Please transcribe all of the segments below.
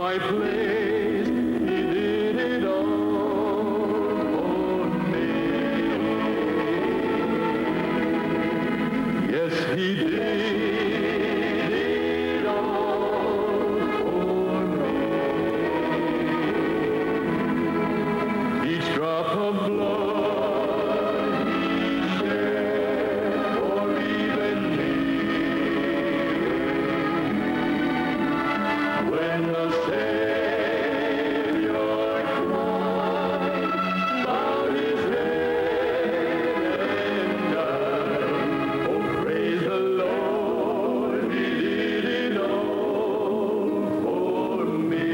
my place, he did it all for me. Yes, he did it all for me. Each drop of blood he shed for even me. When the Savior cried, bowed his head and died. Oh, praise the Lord, he did it all for me.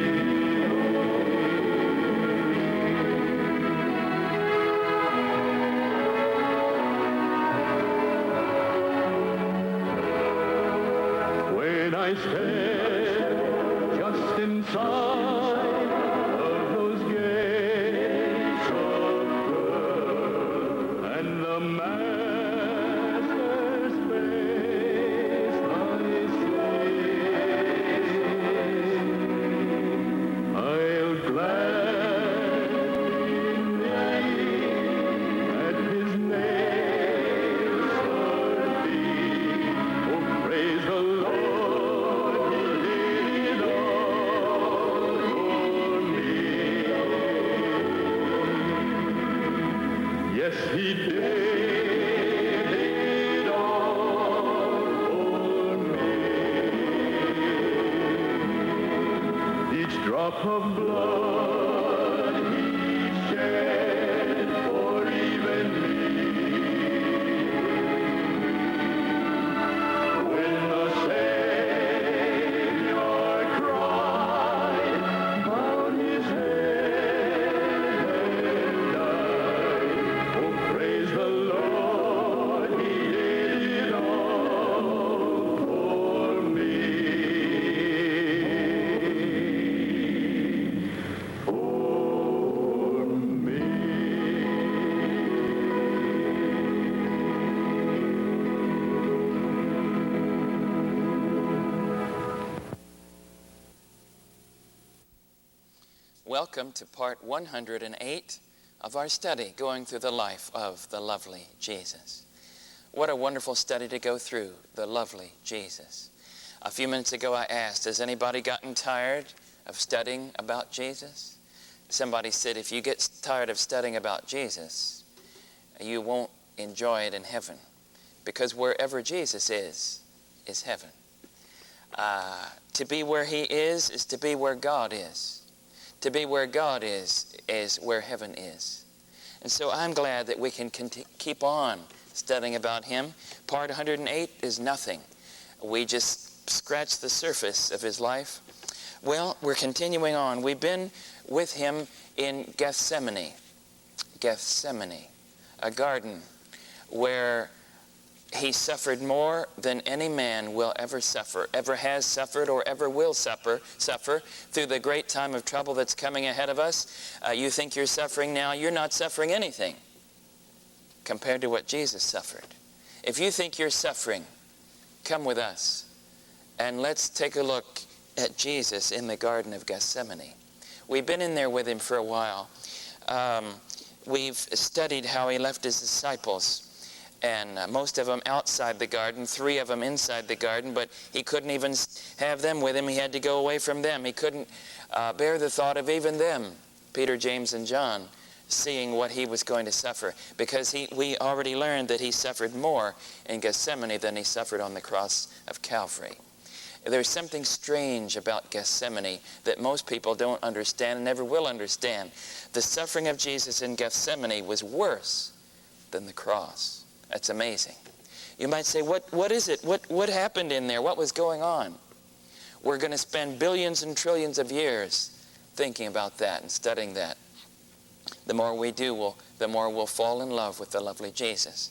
When I stand just inside of those gates of blood, and the Master's face I see, I'll gladly kneel at his nails-scarred feet. Oh, praise the Lord, he did it all for me. Yes, he did it all for me. Each drop of blood he shed for even me. When the Savior cried, bowed his head and died. Oh, praise the Lord, he did it all for me. For me. Welcome to part 108 of our study, going through the life of the lovely Jesus. What a wonderful study to go through, the lovely Jesus. A few minutes ago I asked, has anybody gotten tired of studying about Jesus? Somebody said, if you get tired of studying about Jesus, you won't enjoy it in heaven, because wherever Jesus is heaven. To be where he is to be where God is. To be where God is where heaven is. And so I'm glad that we can keep on studying about him. Part 108 is nothing. We just scratched the surface of his life. Well, we're continuing on. We've been with him in Gethsemane. Gethsemane, a garden where he suffered more than any man will ever suffer, ever has suffered, or ever will suffer through the great time of trouble that's coming ahead of us. You think you're suffering now, you're not suffering anything compared to what Jesus suffered. If you think you're suffering, come with us and let's take a look at Jesus in the Garden of Gethsemane. We've been in there with him for a while. We've studied how he left his disciples, and most of them outside the garden, 3 of them inside the garden, but he couldn't even have them with him. He had to go away from them. He couldn't bear the thought of even them, Peter, James, and John, seeing what he was going to suffer, because we already learned that he suffered more in Gethsemane than he suffered on the cross of Calvary. There's something strange about Gethsemane that most people don't understand and never will understand. The suffering of Jesus in Gethsemane was worse than the cross. That's amazing. You might say, what is it? What happened in there? What was going on? We're going to spend billions and trillions of years thinking about that and studying that. The more we do, the more we'll fall in love with the lovely Jesus.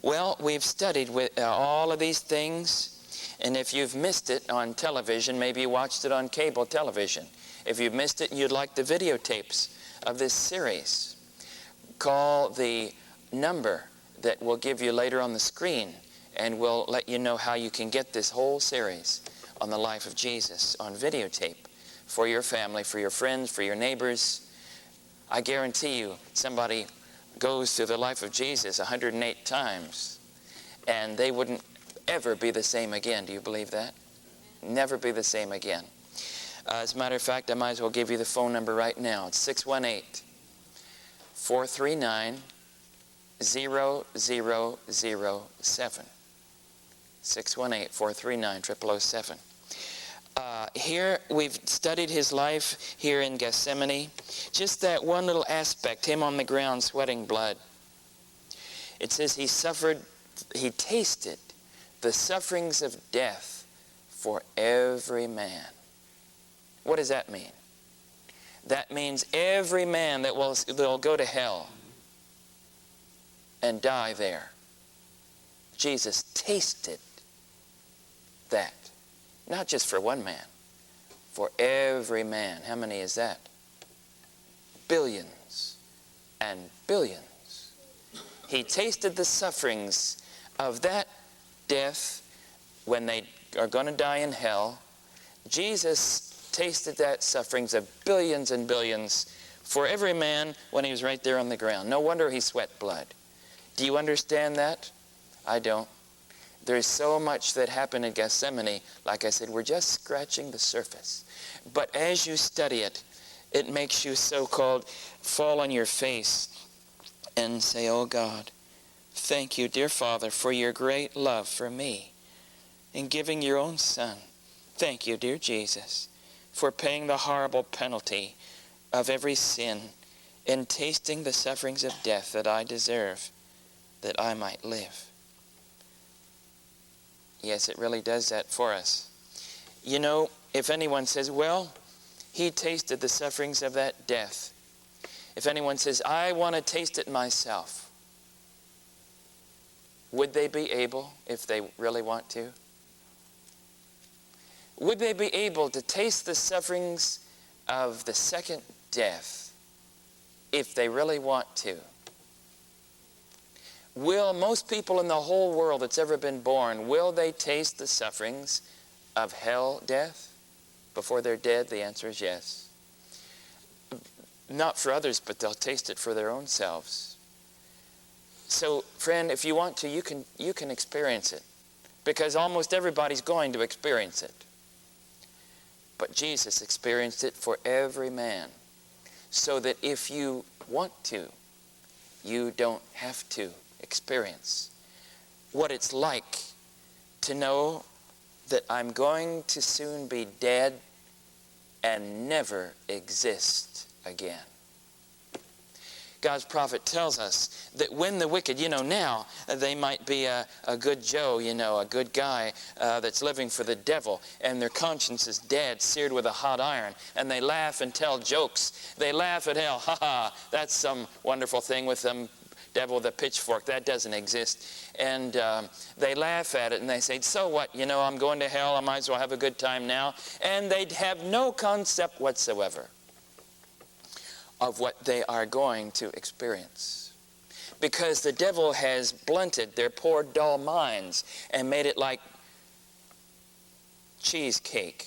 Well, we've studied with all of these things, and if you've missed it on television, maybe you watched it on cable television. If you've missed it and you'd like the videotapes of this series, call the number that we'll give you later on the screen, and we'll let you know how you can get this whole series on the life of Jesus on videotape for your family, for your friends, for your neighbors. I guarantee you, somebody goes through the life of Jesus 108 times, and they wouldn't ever be the same again. Do you believe that? Never be the same again. As a matter of fact, I might as well give you the phone number right now. It's 618-439-0007. 618-439-0007. Here we've studied his life here in Gethsemane. Just that one little aspect, him on the ground sweating blood. It says he tasted the sufferings of death for every man. What does that mean? That means every man that will go to hell and die there. Jesus tasted that. Not just for one man, for every man. How many is that? Billions and billions. He tasted the sufferings of that death when they are going to die in hell. Jesus tasted that sufferings of billions and billions for every man when he was right there on the ground. No wonder he sweat blood. Do you understand that? I don't. There's so much that happened in Gethsemane. Like I said, we're just scratching the surface. But as you study it, it makes you so-called fall on your face and say, oh God, thank you, dear Father, for your great love for me in giving your own Son. Thank you, dear Jesus, for paying the horrible penalty of every sin and tasting the sufferings of death that I deserve, that I might live. Yes, it really does that for us. You know, if anyone says, well, he tasted the sufferings of that death. If anyone says, I want to taste it myself, would they be able, if they really want to? Would they be able to taste the sufferings of the second death if they really want to? Will most people in the whole world that's ever been born, will they taste the sufferings of hell death before they're dead? The answer is yes. Not for others, but they'll taste it for their own selves. So, friend, if you want to, you can experience it, because almost everybody's going to experience it. But Jesus experienced it for every man, so that if you want to, you don't have to experience what it's like to know that I'm going to soon be dead and never exist again. God's prophet tells us that when the wicked, now they might be a good Joe, a good guy that's living for the devil, and their conscience is dead, seared with a hot iron, and they laugh and tell jokes. They laugh at hell. Ha ha, that's some wonderful thing with them. Devil with a pitchfork, that doesn't exist. And they laugh at it and they say, so what, I'm going to hell, I might as well have a good time now. And they'd have no concept whatsoever of what they are going to experience, because the devil has blunted their poor dull minds and made it like cheesecake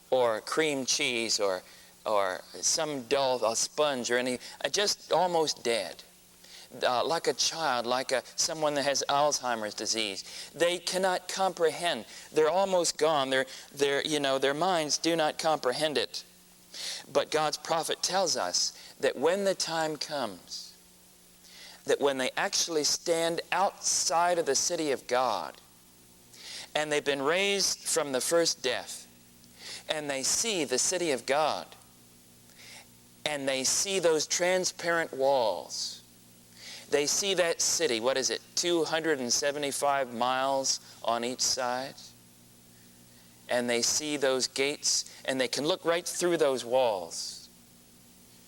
or cream cheese or some dull sponge or just almost dead. Like a child, like someone that has Alzheimer's disease. They cannot comprehend. They're almost gone. Their minds do not comprehend it. But God's prophet tells us that when the time comes, that when they actually stand outside of the city of God, and they've been raised from the first death, and they see the city of God, and they see those transparent walls, they see that city, 275 miles on each side? And they see those gates, and they can look right through those walls,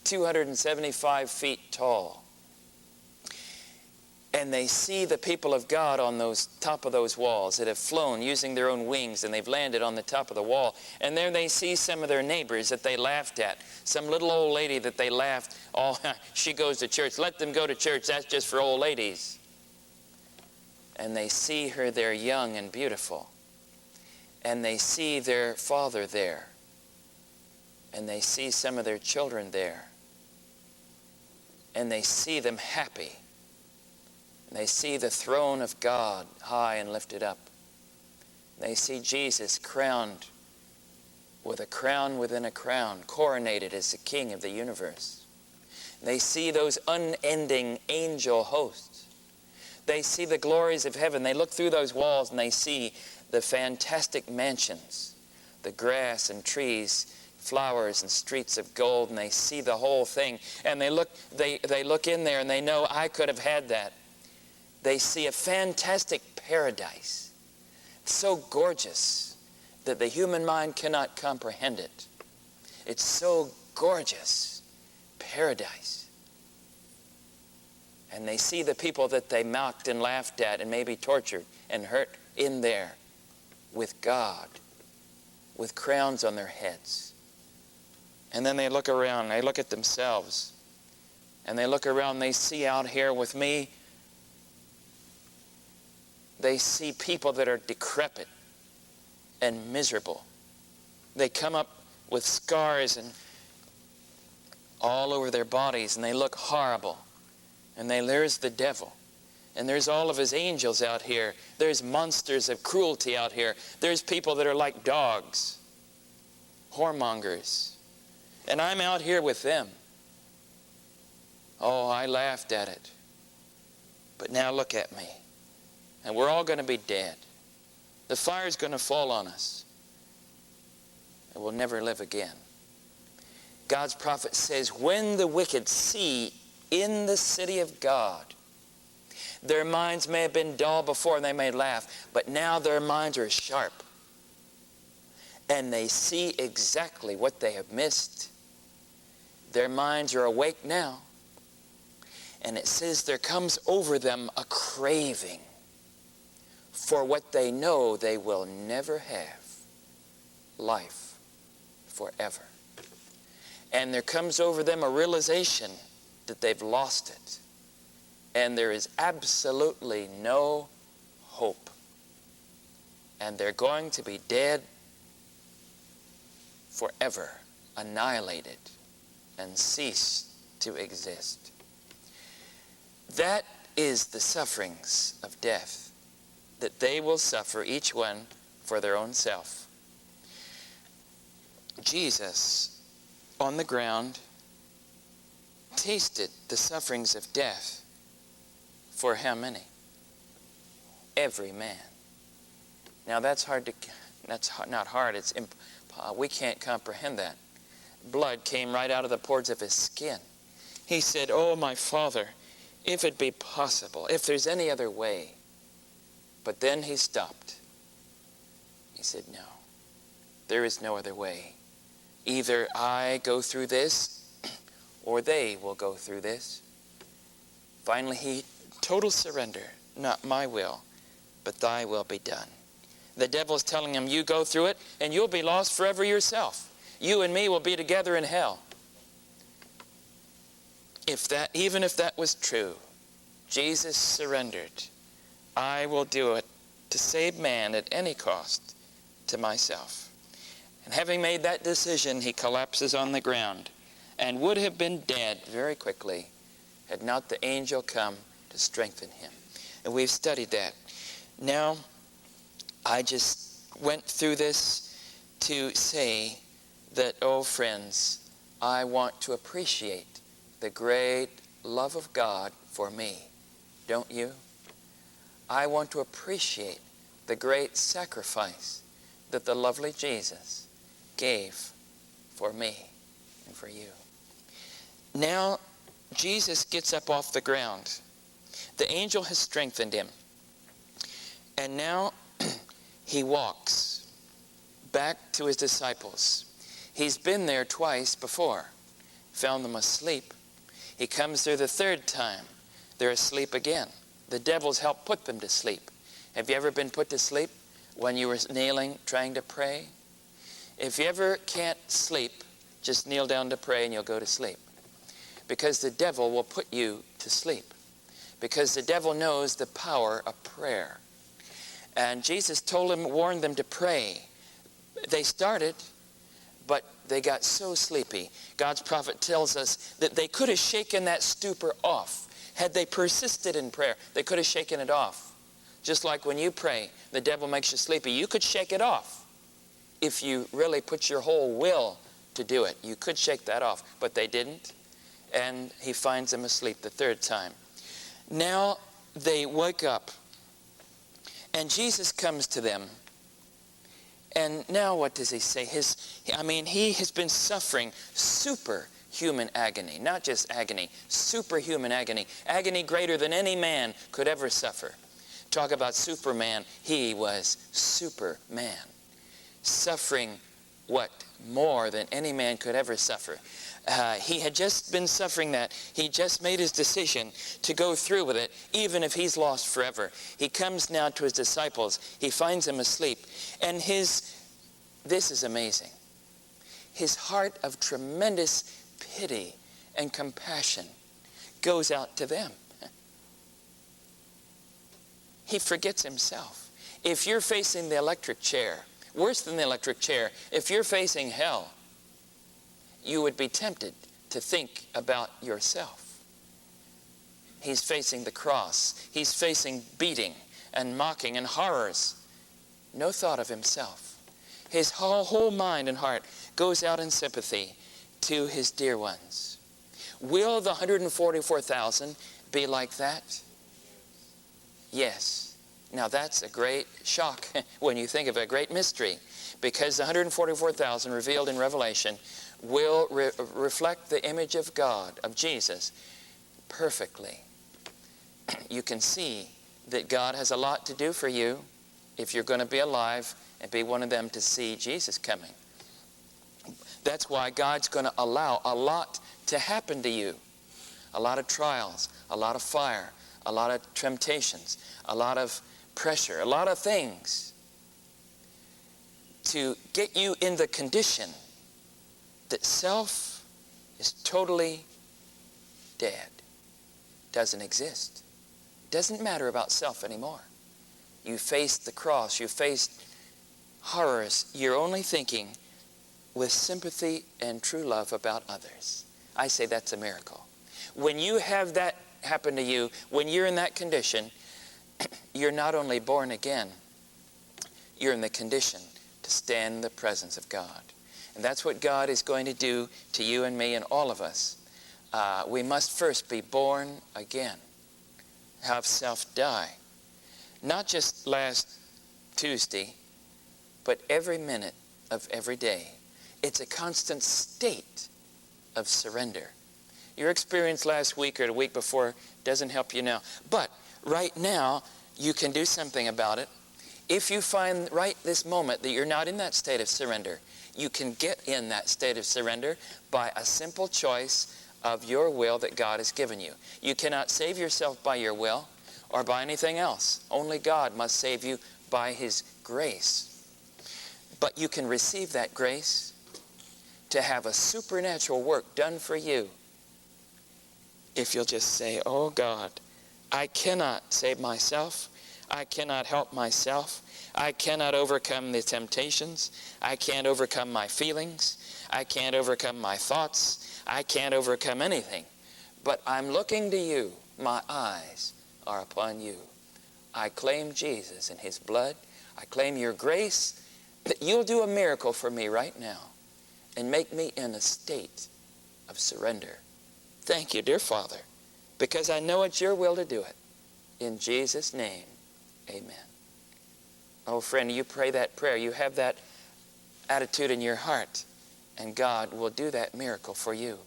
275 feet tall. And they see the people of God on those top of those walls that have flown using their own wings, and they've landed on the top of the wall. And there they see some of their neighbors that they laughed at. Some little old lady that they laughed, she goes to church. Let them go to church. That's just for old ladies. And they see her there young and beautiful. And they see their father there. and they see some of their children there, and they see them happy, and they see the throne of God high and lifted up. They see Jesus crowned with a crown within a crown, coronated as the King of the universe. They see those unending angel hosts. They see the glories of heaven. They look through those walls and they see the fantastic mansions, the grass and trees, flowers and streets of gold, and they see the whole thing. And they look in there and they know, I could have had that. They see a fantastic paradise, so gorgeous that the human mind cannot comprehend it. It's so gorgeous, paradise. And they see the people that they mocked and laughed at and maybe tortured and hurt in there with God, with crowns on their heads. And then they look around, they look at themselves, and they look around, they see out here with me, they see people that are decrepit and miserable. They come up with scars and all over their bodies, and they look horrible. And there's the devil. And there's all of his angels out here. There's monsters of cruelty out here. There's people that are like dogs, whoremongers. And I'm out here with them. Oh, I laughed at it. But now look at me. And we're all going to be dead. The fire's going to fall on us. And we'll never live again. God's prophet says, when the wicked see in the city of God, their minds may have been dull before and they may laugh, but now their minds are sharp. And they see exactly what they have missed. Their minds are awake now. And it says there comes over them a craving for what they know they will never have, life forever. And there comes over them a realization that they've lost it. And there is absolutely no hope. And they're going to be dead forever, annihilated, and cease to exist. That is the sufferings of death, that they will suffer, each one for their own self. Jesus, on the ground, tasted the sufferings of death for how many? Every man. Now that's not hard, we can't comprehend that. Blood came right out of the pores of his skin. He said, oh, my Father, if it be possible, if there's any other way. But then he stopped. He said, no, there is no other way. Either I go through this, or they will go through this. Finally, he total surrender, not my will, but thy will be done. The devil's telling him, you go through it, and you'll be lost forever yourself. You and me will be together in hell. Even if that was true, Jesus surrendered. I will do it to save man at any cost to myself. And having made that decision, he collapses on the ground and would have been dead very quickly had not the angel come to strengthen him. And we've studied that. Now, I just went through this to say that, oh friends, I want to appreciate the great love of God for me. Don't you? I want to appreciate the great sacrifice that the lovely Jesus gave for me and for you. Now, Jesus gets up off the ground. The angel has strengthened him. And now he walks back to his disciples. He's been there twice before, found them asleep. He comes there the third time. They're asleep again. The devil's helped put them to sleep. Have you ever been put to sleep when you were kneeling, trying to pray? If you ever can't sleep, just kneel down to pray and you'll go to sleep. Because the devil will put you to sleep. Because the devil knows the power of prayer. And Jesus told them, warned them to pray. They started, but they got so sleepy. God's prophet tells us that they could have shaken that stupor off. Had they persisted in prayer, they could have shaken it off. Just like when you pray, the devil makes you sleepy. You could shake it off if you really put your whole will to do it. You could shake that off, but they didn't. And he finds them asleep the third time. Now they wake up, and Jesus comes to them. And now what does he say? He has been suffering superhuman agony. Not just agony, superhuman agony. Agony greater than any man could ever suffer. Talk about Superman. He was Superman. Suffering what? More than any man could ever suffer. He had just been suffering that. He just made his decision to go through with it, even if he's lost forever. He comes now to his disciples. He finds them asleep. And this is amazing. His heart of tremendous pity and compassion goes out to them. He forgets himself. If you're facing the electric chair, worse than the electric chair, if you're facing hell, you would be tempted to think about yourself. He's facing the cross. He's facing beating and mocking and horrors. No thought of himself. His whole mind and heart goes out in sympathy to his dear ones. Will the 144,000 be like that? Yes. Now that's a great shock when you think of a great mystery, because the 144,000 revealed in Revelation will reflect the image of God, of Jesus, perfectly. You can see that God has a lot to do for you if you're going to be alive and be one of them to see Jesus coming. That's why God's going to allow a lot to happen to you. A lot of trials, a lot of fire, a lot of temptations, a lot of pressure, a lot of things to get you in the condition that self is totally dead, doesn't exist. Doesn't matter about self anymore. You faced the cross, you faced horrors. You're only thinking with sympathy and true love about others. I say that's a miracle. When you have that happen to you, when you're in that condition, you're not only born again, you're in the condition to stand in the presence of God. And that's what God is going to do to you and me and all of us. We must first be born again. Have self die. Not just last Tuesday, but every minute of every day. It's a constant state of surrender. Your experience last week or the week before doesn't help you now. But right now, you can do something about it. If you find right this moment that you're not in that state of surrender, you can get in that state of surrender by a simple choice of your will that God has given you. You cannot save yourself by your will or by anything else. Only God must save you by His grace. But you can receive that grace to have a supernatural work done for you if you'll just say, "Oh God, I cannot save myself. I cannot help myself. I cannot overcome the temptations. I can't overcome my feelings. I can't overcome my thoughts. I can't overcome anything. But I'm looking to you. My eyes are upon you. I claim Jesus and His blood. I claim your grace, that you'll do a miracle for me right now and make me in a state of surrender. Thank you, dear Father, because I know it's your will to do it. In Jesus' name, amen." Oh, friend, you pray that prayer. You have that attitude in your heart, and God will do that miracle for you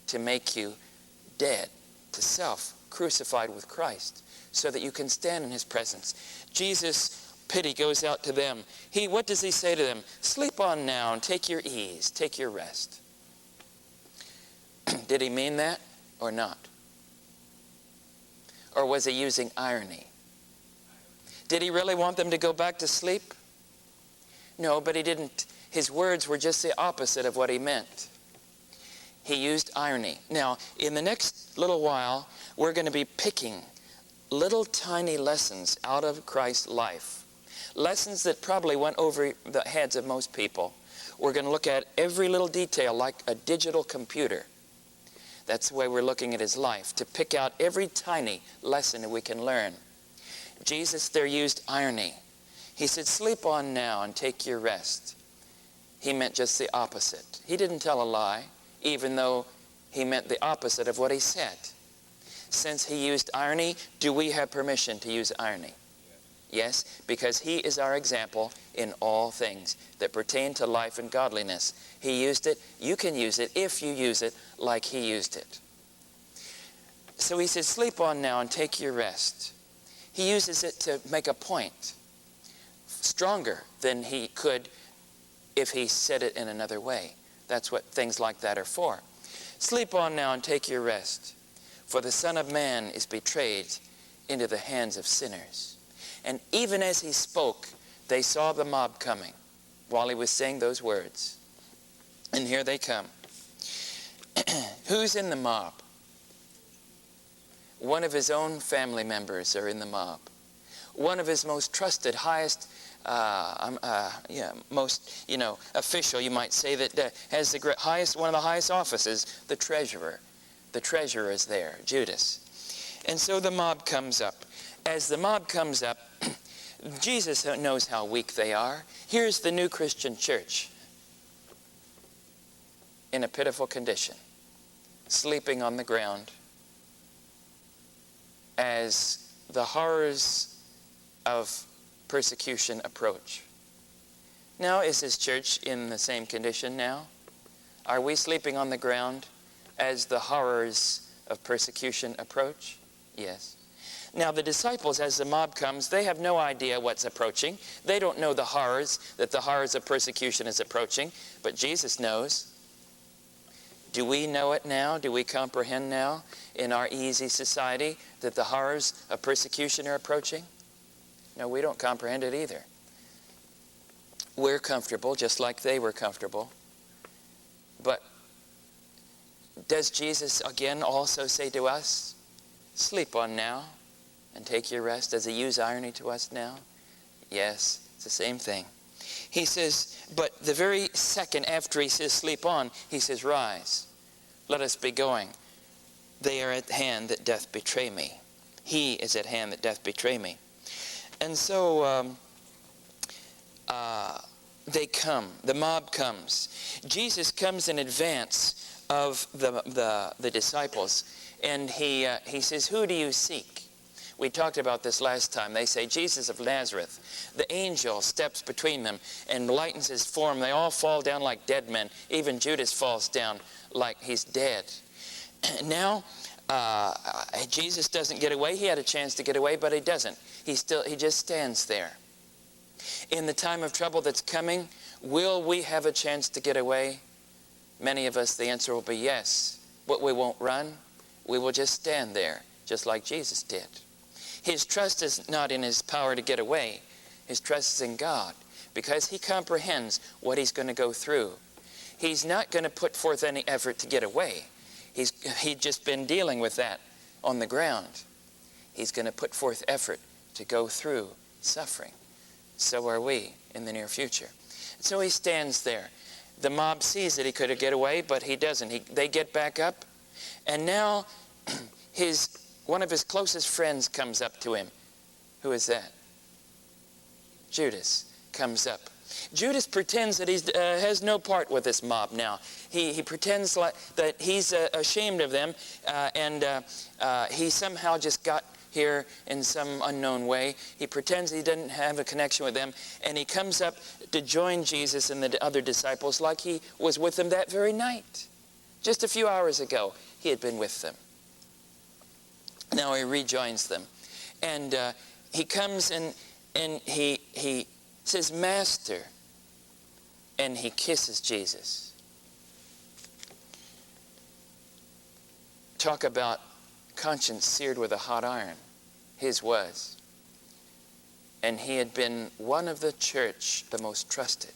to make you dead to self, crucified with Christ, so that you can stand in His presence. Jesus' pity goes out to them. What does He say to them? Sleep on now and take your ease, take your rest. Did He mean that or not? Or was He using irony? Did He really want them to go back to sleep? No, but He didn't. His words were just the opposite of what He meant. He used irony. Now, in the next little while, we're going to be picking little tiny lessons out of Christ's life. Lessons that probably went over the heads of most people. we're going to look at every little detail like a digital computer. That's the way we're looking at his life, to pick out every tiny lesson that we can learn. Jesus there used irony. He said, sleep on now and take your rest. He meant just the opposite. He didn't tell a lie, even though he meant the opposite of what he said. Since he used irony, do we have permission to use irony? Yes, because he is our example in all things that pertain to life and godliness. He used it. You can use it if you use it like he used it. So he says, sleep on now and take your rest. He uses it to make a point stronger than he could if he said it in another way. That's what things like that are for. Sleep on now and take your rest, for the Son of Man is betrayed into the hands of sinners. And even as he spoke, they saw the mob coming while he was saying those words. And here they come. Who's in the mob? One of his own family members are in the mob. One of his most trusted, highest, most, official, you might say, that has the highest, one of the highest offices, the treasurer. The treasurer is there, Judas. And so the mob comes up. As the mob comes up, Jesus knows how weak they are. Here's the new Christian church in a pitiful condition, sleeping on the ground as the horrors of persecution approach. Now, is this church in the same condition now? Are we sleeping on the ground as the horrors of persecution approach? Yes. Now, the disciples, as the mob comes, they have no idea what's approaching. They don't know the horrors of persecution is approaching, but Jesus knows. Do we know it now? Do we comprehend now in our easy society that the horrors of persecution are approaching? No, we don't comprehend it either. We're comfortable just like they were comfortable. But does Jesus again also say to us, sleep on now and take your rest? Does he use irony to us now? Yes, it's the same thing. He says, but the very second after he says sleep on, he says, rise, let us be going. They are at hand that doth betray me. He is at hand that doth betray me. And so they come. The mob comes. Jesus comes in advance of the disciples, and he says, who do you seek? We talked about this last time. They say, Jesus of Nazareth. The angel steps between them and lightens his form. They all fall down like dead men. Even Judas falls down like he's dead. Now, Jesus doesn't get away. He had a chance to get away, but he doesn't. He just stands there. In the time of trouble that's coming, will we have a chance to get away? Many of us, the answer will be yes. But we won't run. We will just stand there, just like Jesus did. His trust is not in his power to get away. His trust is in God, because he comprehends what he's going to go through. He's not going to put forth any effort to get away. He'd just been dealing with that on the ground. He's going to put forth effort to go through suffering. So are we in the near future. So he stands there. The mob sees that he could get away, but he doesn't. They get back up, and now one of his closest friends comes up to him. Who is that? Judas comes up. Judas pretends that he has no part with this mob now. He pretends that he's ashamed of them, and he somehow just got here in some unknown way. He pretends he didn't have a connection with them, and he comes up to join Jesus and the other disciples like he was with them that very night. Just a few hours ago, he had been with them. Now he rejoins them. And he comes and he says, Master, and he kisses Jesus. Talk about conscience seared with a hot iron. His was. And he had been one of the church, the most trusted.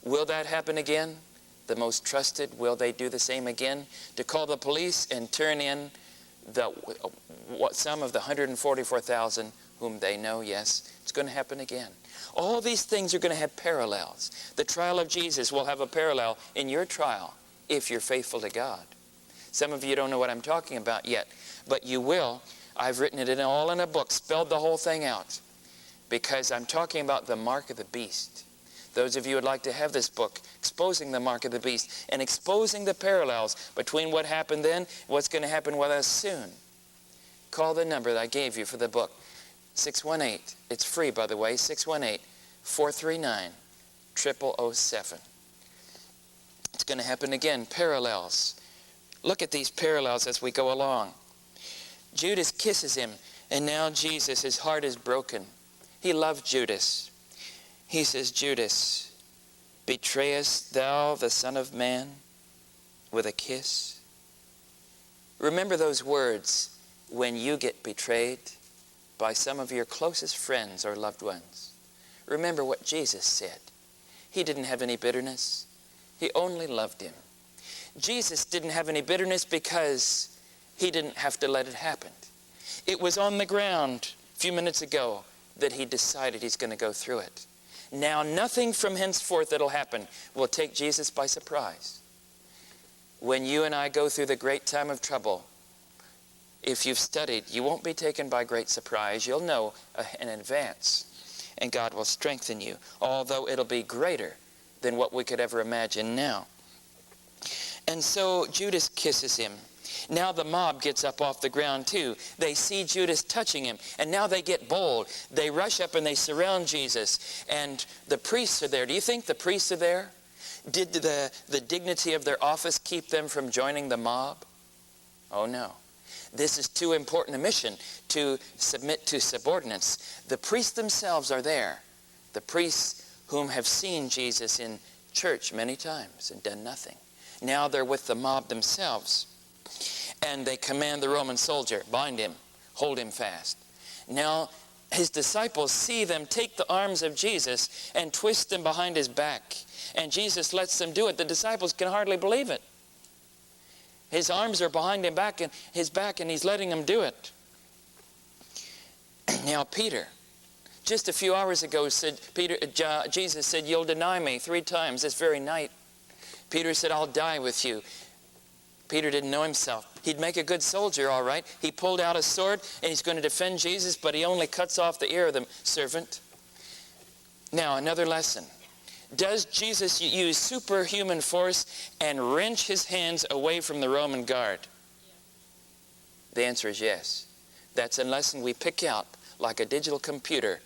Will that happen again? The most trusted, will they do the same again? To call the police and turn in some of the 144,000 whom they know. Yes, it's going to happen again. All these things are going to have parallels. The trial of Jesus will have a parallel in your trial if you're faithful to God. Some of you don't know what I'm talking about yet, but you will. I've written it all in a book, spelled the whole thing out, because I'm talking about the mark of the beast. Those of you who would like to have this book, exposing the mark of the beast and exposing the parallels between what happened then and what's going to happen with us soon, call the number that I gave you for the book, 618. It's free, by the way, 618-439-0007. It's going to happen again. Parallels. Look at these parallels as we go along. Judas kisses him, and now Jesus, his heart is broken. He loved Judas. He says, Judas, betrayest thou the Son of Man with a kiss? Remember those words when you get betrayed by some of your closest friends or loved ones. Remember what Jesus said. He didn't have any bitterness. He only loved him. Jesus didn't have any bitterness because he didn't have to let it happen. It was on the ground a few minutes ago that he decided he's going to go through it. Now nothing from henceforth that'll happen will take Jesus by surprise. When you and I go through the great time of trouble, if you've studied, you won't be taken by great surprise. You'll know in advance, and God will strengthen you, although it'll be greater than what we could ever imagine now. And so Judas kisses him. Now the mob gets up off the ground too. They see Judas touching him, and now they get bold. They rush up and they surround Jesus, and the priests are there. Do you think the priests are there? Did the dignity of their office keep them from joining the mob? Oh no. This is too important a mission to submit to subordinates. The priests themselves are there. The priests whom have seen Jesus in church many times and done nothing. Now they're with the mob themselves. And they command the Roman soldier, bind him, hold him fast. Now his disciples see them take the arms of Jesus and twist them behind his back. And Jesus lets them do it. The disciples can hardly believe it. His arms are behind his back, and he's letting them do it. Now Peter, just a few hours ago, Jesus said, you'll deny me 3 times this very night. Peter said, I'll die with you. Peter didn't know himself. He'd make a good soldier, all right. He pulled out a sword, and he's going to defend Jesus, but he only cuts off the ear of the servant. Now, another lesson. Does Jesus use superhuman force and wrench his hands away from the Roman guard? The answer is yes. That's a lesson we pick out like a digital computer.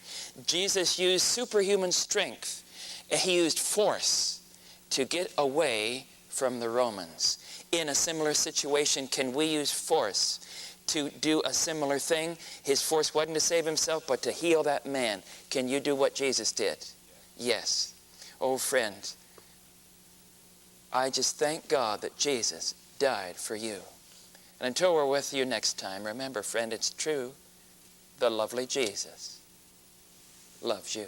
Jesus used superhuman strength. He used force to get away from the Romans. In a similar situation, can we use force to do a similar thing? His force wasn't to save himself, but to heal that man. Can you do what Jesus did? Yes. Oh, friend, I just thank God that Jesus died for you. And until we're with you next time, remember, friend, it's true. The lovely Jesus loves you.